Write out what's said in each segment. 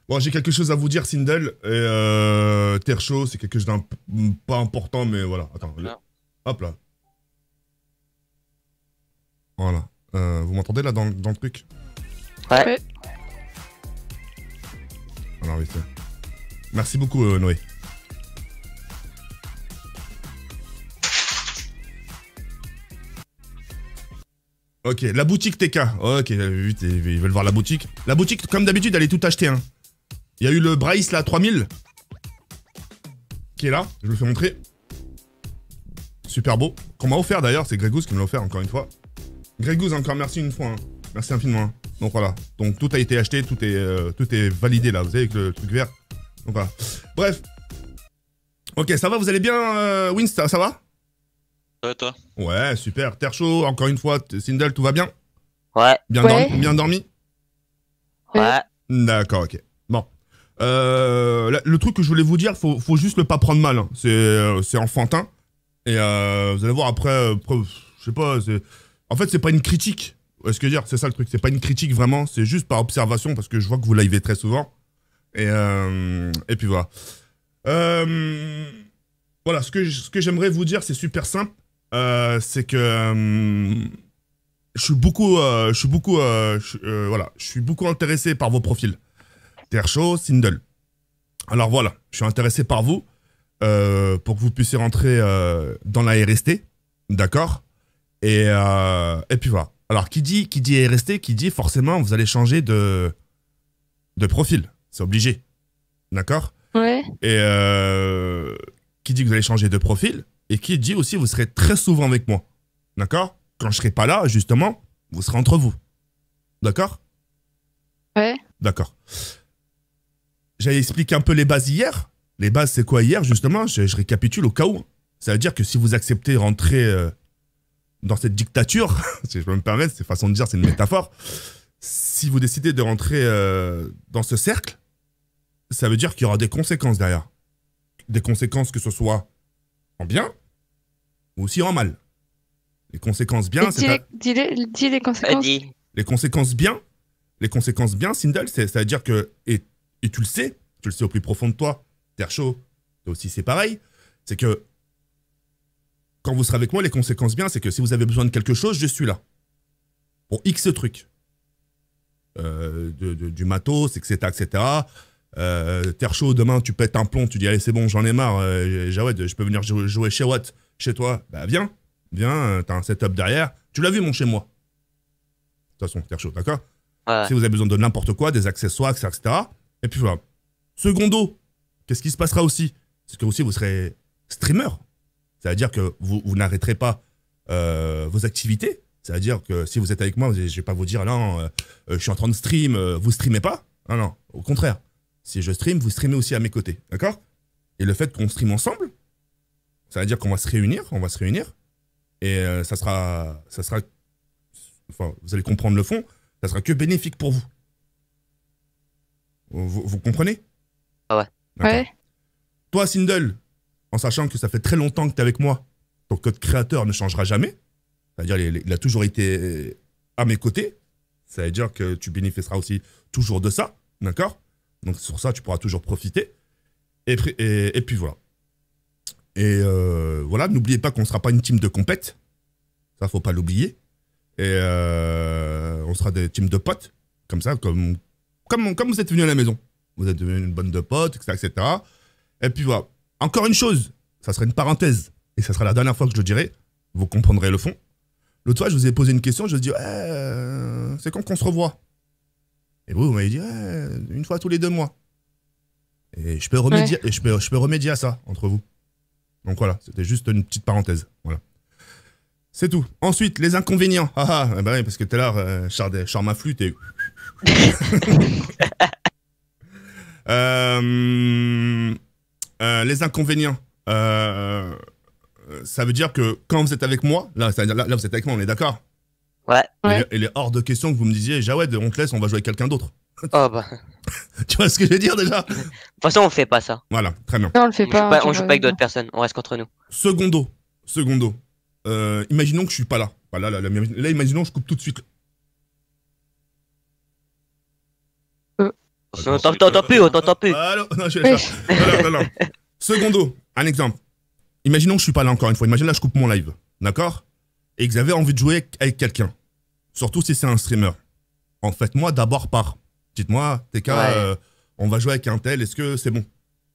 Bon, j'ai quelque chose à vous dire, Sindel. Et Terre chaud, c'est quelque chose d'un pas important, mais voilà. Attends, Non. hop là. Voilà. Vous m'entendez là dans le truc? Ouais. Ouais. Alors, vite fait. Merci beaucoup, Noé. Ok, la boutique TK. Ok, vite, ils veulent voir la boutique. La boutique, comme d'habitude, elle est tout achetée. Hein. Il y a eu le Bryce là, 3000. Qui est là, je vous le fais montrer. Super beau. Qu'on m'a offert d'ailleurs, c'est Grégouze qui me l'a offert encore une fois. Grégouze, encore merci une fois. Hein. Merci infiniment. Hein. Donc voilà. Donc tout a été acheté, tout est validé là. Vous savez, avec le truc vert. Donc voilà. Bref. Ok, ça va, vous allez bien, Winst, ça va? Ouais, toi. Ouais, super. Terre chaud, encore une fois. Sindel, tout va bien? Ouais. Bien, Ouais. bien dormi? Ouais. D'accord, ok. Bon. Le truc que je voulais vous dire, faut juste le pas prendre mal. Hein. C'est enfantin. Et vous allez voir après, je sais pas, en fait, c'est pas une critique. Ce que je veux dire, c'est ça le truc. C'est pas une critique vraiment, c'est juste par observation parce que je vois que vous livez très souvent. Et puis voilà. Voilà, ce que j'aimerais vous dire, c'est super simple. C'est que voilà, je suis beaucoup intéressé par vos profils. Terre chaud, Sindel. Alors voilà, je suis intéressé par vous pour que vous puissiez rentrer dans la RST, d'accord et puis voilà. Alors qui dit RST, qui dit forcément vous allez changer de profil, c'est obligé, d'accord. Ouais. Et qui dit que vous allez changer de profil et qui dit aussi vous serez très souvent avec moi, d'accord. Quand je serai pas là, justement, vous serez entre vous, d'accord. Ouais. D'accord. J'avais expliqué un peu les bases hier. Les bases, c'est quoi hier, justement? Je récapitule au cas où. Ça veut dire que si vous acceptez de rentrer dans cette dictature, si je peux me permettre, c'est façon de dire, c'est une métaphore. Si vous décidez de rentrer dans ce cercle, ça veut dire qu'il y aura des conséquences derrière. Des conséquences que ce soit en bien ou aussi en mal. Les conséquences bien, c'est... Dis les conséquences. Vas-y. Les conséquences bien, Sindel, ça veut dire que, et tu le sais au plus profond de toi, Terre chaud, toi aussi c'est pareil, c'est que quand vous serez avec moi, les conséquences bien, c'est que si vous avez besoin de quelque chose, je suis là. Pour X trucs. Du matos, etc. etc. Terre chaud, demain tu pètes un plomb, tu dis allez c'est bon, j'en ai marre, Jawed, je peux venir jouer chez Watt, chez toi, bah viens, t'as un setup derrière, tu l'as vu mon chez moi. De toute façon, Terre chaud, d'accord. Ouais. Si vous avez besoin de n'importe quoi, des accessoires, etc. Et puis voilà. Secondo, qu'est-ce qui se passera aussi? C'est que aussi vous serez streamer. Ça veut dire que vous n'arrêterez pas vos activités. Ça veut dire que si vous êtes avec moi, je vais pas vous dire non, je suis en train de stream, vous streamez pas. Non, non, au contraire. Si je stream, vous streamez aussi à mes côtés, d'accord? Et le fait qu'on stream ensemble, ça veut dire qu'on va se réunir, et ça sera, enfin, vous allez comprendre le fond, ça sera que bénéfique pour vous. Vous comprenez? Ah ouais. D'accord. Ouais. Toi, Sindel, en sachant que ça fait très longtemps que tu es avec moi, ton code créateur ne changera jamais. C'est-à-dire, il a toujours été à mes côtés. Ça veut dire que tu bénéficieras aussi toujours de ça. D'accord? Donc, sur ça, tu pourras toujours profiter. Et puis voilà. Et voilà, n'oubliez pas qu'on ne sera pas une team de compète. Ça, faut pas l'oublier. Et on sera des teams de potes. Comme ça, comme vous êtes venus à la maison. Vous êtes devenus une bande de potes, etc., etc. Et puis voilà. Encore une chose, ça sera une parenthèse. Et ça sera la dernière fois que je le dirai. Vous comprendrez le fond. L'autre fois, je vous ai posé une question. Je vous ai dit, c'est quand qu'on se revoit? Et vous m'avez dit, une fois tous les 2 mois. Et je peux remédier, et je peux remédier à ça entre vous. Donc voilà, c'était juste une petite parenthèse. Voilà. C'est tout. Ensuite, les inconvénients. Ah ah, bah oui, parce que tout à l'heure, je sors ma flûte et... les inconvénients. Ça veut dire que quand vous êtes avec moi, là vous êtes avec moi, on est d'accord? Ouais. Ouais. Et il est hors de question que vous me disiez, Jawed, on te laisse, on va jouer avec quelqu'un d'autre. Oh bah. Tu vois ce que je veux dire déjà? De toute façon, on fait pas ça. Voilà, très bien. Non, on le fait pas. On joue pas avec d'autres personnes. On reste contre nous. Secondo. Imaginons que je suis pas là. Voilà, là, imaginons que je coupe tout de suite. On t'entend plus, on t'entend plus. Allô non, je vais faire. Non. Secondo, un exemple. Imaginons que je suis pas là encore une fois. Imagine là, je coupe mon live. D'accord? Et que vous avez envie de jouer avec quelqu'un. Surtout si c'est un streamer. En fait, moi, d'abord par. Dites-moi, TK, on va jouer avec un tel, est-ce que c'est bon?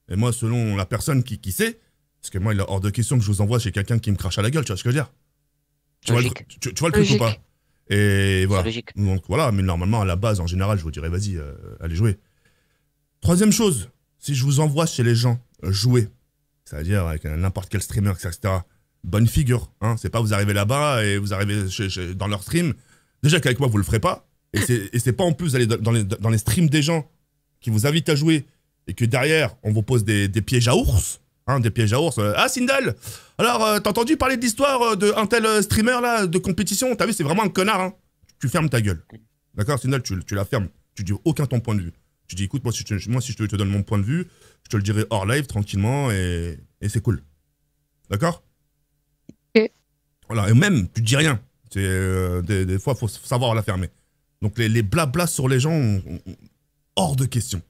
Et moi, selon la personne qui sait, parce que moi, il est hors de question que je vous envoie chez quelqu'un qui me crache à la gueule, tu vois ce que je veux dire? Tu vois le truc ou pas? Et voilà. Donc voilà, mais normalement, à la base, en général, je vous dirais, vas-y, allez jouer. Troisième chose, si je vous envoie chez les gens jouer, c'est-à-dire avec n'importe quel streamer, etc., bonne figure, hein, c'est pas vous arrivez là-bas et vous arrivez dans leur stream, déjà qu'avec moi, vous le ferez pas, et c'est pas en plus d'aller dans les streams des gens qui vous invitent à jouer et que derrière, on vous pose des pièges à ours, hein, des pièges à ours. Ah, Sindel, alors, t'as entendu parler de l'histoire d'un tel streamer là, de compétition? T'as vu, c'est vraiment un connard, hein. Tu fermes ta gueule. D'accord, Sindel, tu la fermes. Tu dis aucun ton point de vue. Tu dis, écoute, moi, si je te donne mon point de vue, je te le dirai hors live, tranquillement, et c'est cool. D'accord? Ok. Voilà, et même, tu dis rien. Des fois, il faut savoir la fermer. Donc, les blablas sur les gens, hors de question.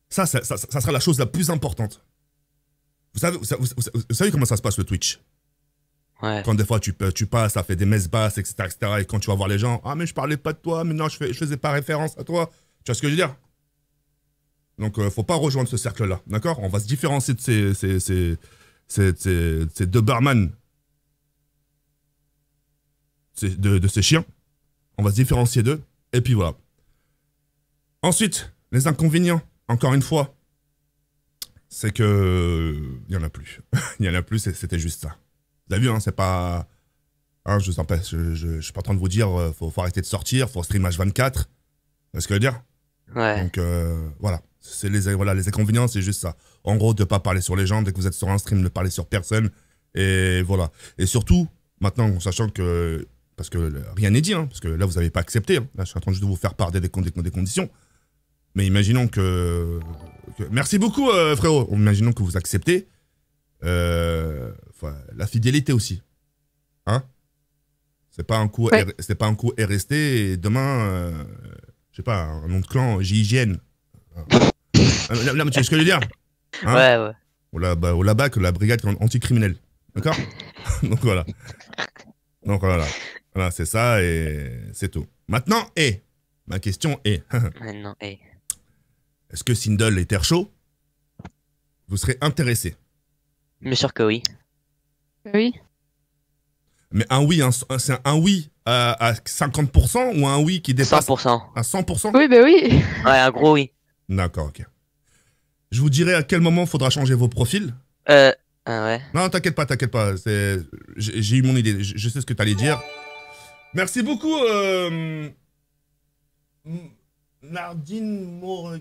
Ça sera la chose la plus importante. Vous savez comment ça se passe, le Twitch? Ouais. Quand des fois, tu passes, ça fait des messes basses, etc., et quand tu vas voir les gens, ah, mais je parlais pas de toi, mais non, je faisais pas référence à toi. Tu vois ce que je veux dire? Donc, faut pas rejoindre ce cercle-là, d'accord? On va se différencier de ces deux barman, de ces chiens. On va se différencier d'eux, et puis voilà. Ensuite, les inconvénients, encore une fois, c'est que il y en a plus. Il y en a plus, c'était juste ça. Vous avez vu, hein, c'est pas... Hein, je suis pas en train de vous dire, faut arrêter de sortir, faut stream H24. C'est ce que je veux dire? Ouais. Donc, voilà. Les inconvénients, c'est juste ça. En gros, de ne pas parler sur les gens, dès que vous êtes sur un stream, ne parler sur personne. Et voilà. Et surtout, maintenant, en sachant que... Parce que rien n'est dit, hein, parce que là, vous n'avez pas accepté. Hein. Là, je suis en train juste de vous faire part des conditions. Mais imaginons que... Merci beaucoup, frérot. Imaginons que vous acceptez. La fidélité aussi. Hein? C'est pas un coup RST et demain, je sais pas, un nom de clan, JIGN. Là, mais tu sais ce que je veux dire? Hein? Ouais. Ou la BAC, la brigade anticriminelle. D'accord? Donc voilà. Voilà, c'est ça et c'est tout. Maintenant, ma question est... Maintenant, Est-ce que Sindel et Terre Chaud, vous serez intéressés? bien sûr que oui. Oui. Mais un oui, c'est un oui à 50% ou un oui qui dépasse 100%. à 100%? Oui, bah oui. Ouais, un gros oui. D'accord, ok. Je vous dirai à quel moment il faudra changer vos profils. Ah ouais. Non, t'inquiète pas. J'ai eu mon idée, je sais ce que t'allais dire. Merci beaucoup, Nardine Moore.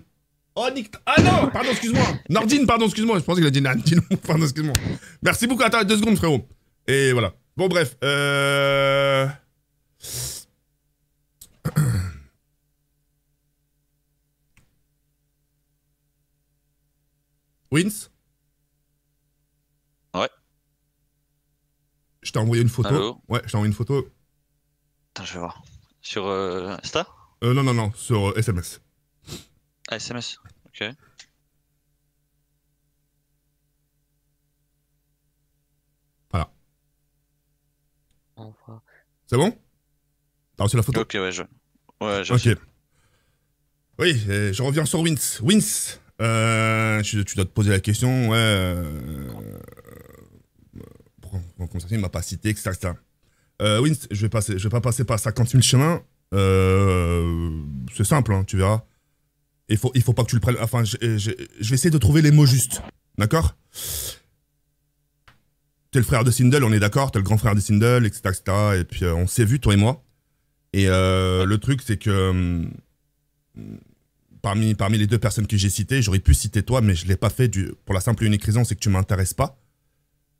Oh, ah non, pardon, excuse-moi. Nardine, pardon, excuse-moi. Je pensais qu'il a dit Nardine. Pardon, excuse-moi. Merci beaucoup. Attends, 2 secondes, frérot. Et voilà. Bon, bref. Wins? Ouais. Je t'ai envoyé une photo. Allô? Ouais, je t'ai envoyé une photo. Attends, je vais voir. Sur Insta? Non, sur SMS. Ah, SMS. Ok. Voilà. On voit. C'est bon? T'as reçu la photo? Ok, ouais, j'ai Ok. reçu. Oui, je reviens sur Wins. Wins, tu dois te poser la question, pourquoi comme ça, il m'a pas cité, etc. Wins, je vais pas passer par 50 000 chemins. C'est simple, hein, tu verras. Il faut pas que tu le prennes. Enfin, je vais essayer de trouver les mots justes. D'accord? T'es le frère de Sindel, on est d'accord? T'es le grand frère de Sindel, etc. Et puis, on s'est vu, toi et moi. Et le truc, c'est que parmi les 2 personnes que j'ai citées, j'aurais pu citer toi, mais je l'ai pas fait pour la simple et unique raison, c'est que tu m'intéresses pas.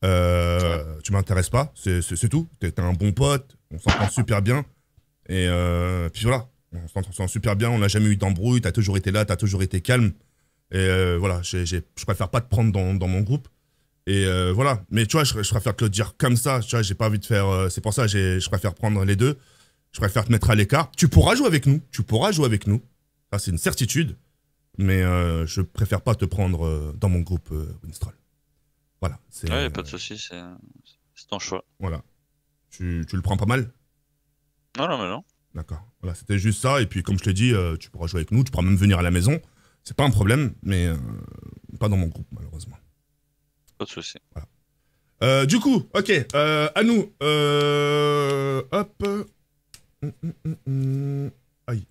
Tu m'intéresses pas, c'est tout. T'es un bon pote, on s'entend super bien. Et puis voilà, on s'entend super bien, on n'a jamais eu d'embrouille, t'as toujours été là, t'as toujours été calme. Et voilà, je préfère pas te prendre dans mon groupe. Et voilà, mais tu vois, je préfère te le dire comme ça, tu vois, j'ai pas envie de faire... c'est pour ça que je préfère prendre les 2. Je préfère te mettre à l'écart. Tu pourras jouer avec nous, Ça, c'est une certitude. Mais je préfère pas te prendre dans mon groupe Winstrol. Voilà. Ouais, pas de soucis, c'est ton choix. Voilà. Tu le prends pas mal? Non, non, mais non. D'accord. Voilà, c'était juste ça. Et puis, comme je t'ai dit, tu pourras jouer avec nous. Tu pourras même venir à la maison. C'est pas un problème, mais pas dans mon groupe, malheureusement. Pas de soucis. Voilà. Du coup, ok. À nous. Hop. Aïe.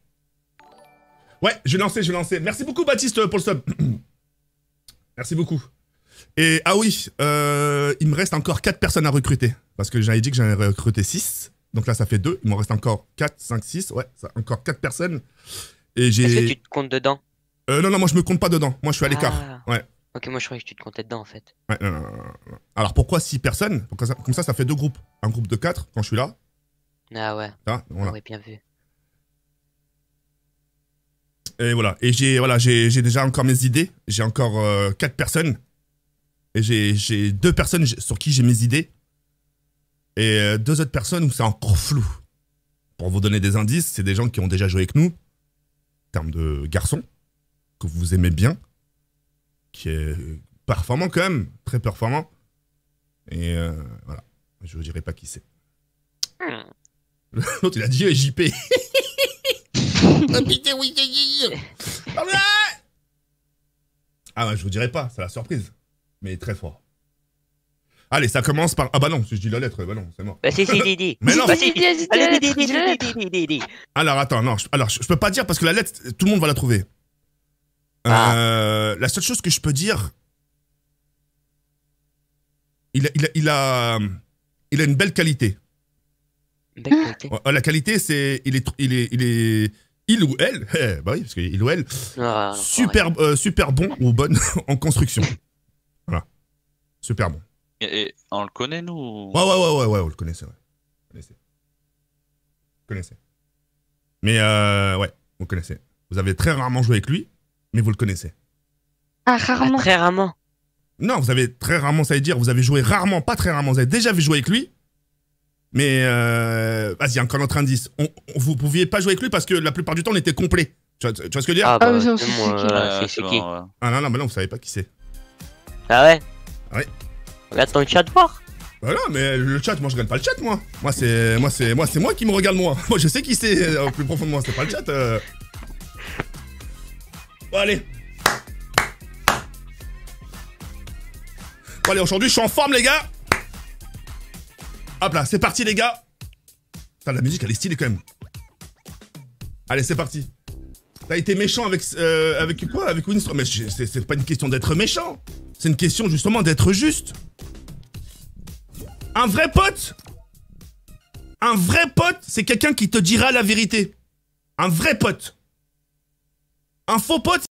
Ouais, je vais lancer. Merci beaucoup, Baptiste, pour le sub. Merci beaucoup. Et ah oui, il me reste encore 4 personnes à recruter. Parce que j'avais dit que j'en avais recruté 6. Donc là, ça fait 2. Il m'en reste encore 4, 5, 6. Ouais, ça, encore 4 personnes. Et j'ai... Est-ce que tu te comptes dedans? Non, moi, je me compte pas dedans. Moi, je suis à l'écart. Ah. Ouais. Ok, moi je croyais que tu te comptais dedans en fait. Ouais, non. Alors, pourquoi 6 personnes? Comme ça fait 2 groupes. Un groupe de 4 quand je suis là. Ah ouais, Là, voilà. ouais, bien vu. Et voilà. Et j'ai déjà encore mes idées. J'ai encore 4 personnes. Et j'ai 2 personnes sur qui j'ai mes idées. Et 2 autres personnes où c'est encore flou. Pour vous donner des indices, c'est des gens qui ont déjà joué avec nous. En termes de garçons. Que vous aimez bien. Qui est performant quand même. Très performant. Et voilà. Je vous dirai pas qui c'est. L'autre, il a dit JP. Oh putain, oui, ah ouais, je vous dirai pas, c'est la surprise. Mais très fort. Allez, ça commence par... Ah bah non, si je dis la lettre, bah non, c'est mort. Bah si, dis. Mais non. Bah si, allez, dis. Alors attends, non, je peux pas dire parce que la lettre, tout le monde va la trouver. La seule chose que je peux dire... Il a une belle qualité. Belle qualité. La qualité, c'est... Il ou elle, bah oui, parce que il ou elle, Ah, super bon ou bonne en construction. Voilà. Super bon. Et on le connaît, nous Ouais, on le connaissait, ouais. Connaissez. Mais ouais, vous le connaissez. Vous avez très rarement joué avec lui, mais vous le connaissez. Ah, rarement. très rarement. Non, vous avez très rarement, ça veut dire, vous avez joué rarement, pas très rarement, vous avez déjà vu jouer avec lui. Mais vas-y, encore notre indice. Vous pouviez pas jouer avec lui parce que la plupart du temps, on était complet. Tu vois ce que je veux dire? Ah bah, mais non, c'est c'est moi, qui c'est bon, qui? ouais. Ah non, mais non, vous savez pas qui c'est. Ah ouais? Ouais. Regarde ton chat voir. Voilà, mais le chat, moi je regarde pas le chat, moi. C'est moi qui me regarde, moi. Moi je sais qui c'est au plus profond de moi, c'est pas le chat. Bon, allez. Bon, allez, aujourd'hui je suis en forme, les gars. Hop là, c'est parti, les gars. Putain, la musique, elle est stylée quand même. Allez, c'est parti. T'as été méchant avec quoi? Avec Winston? Mais c'est pas une question d'être méchant. C'est une question justement d'être juste. Un vrai pote, c'est quelqu'un qui te dira la vérité. Un vrai pote. Un faux pote,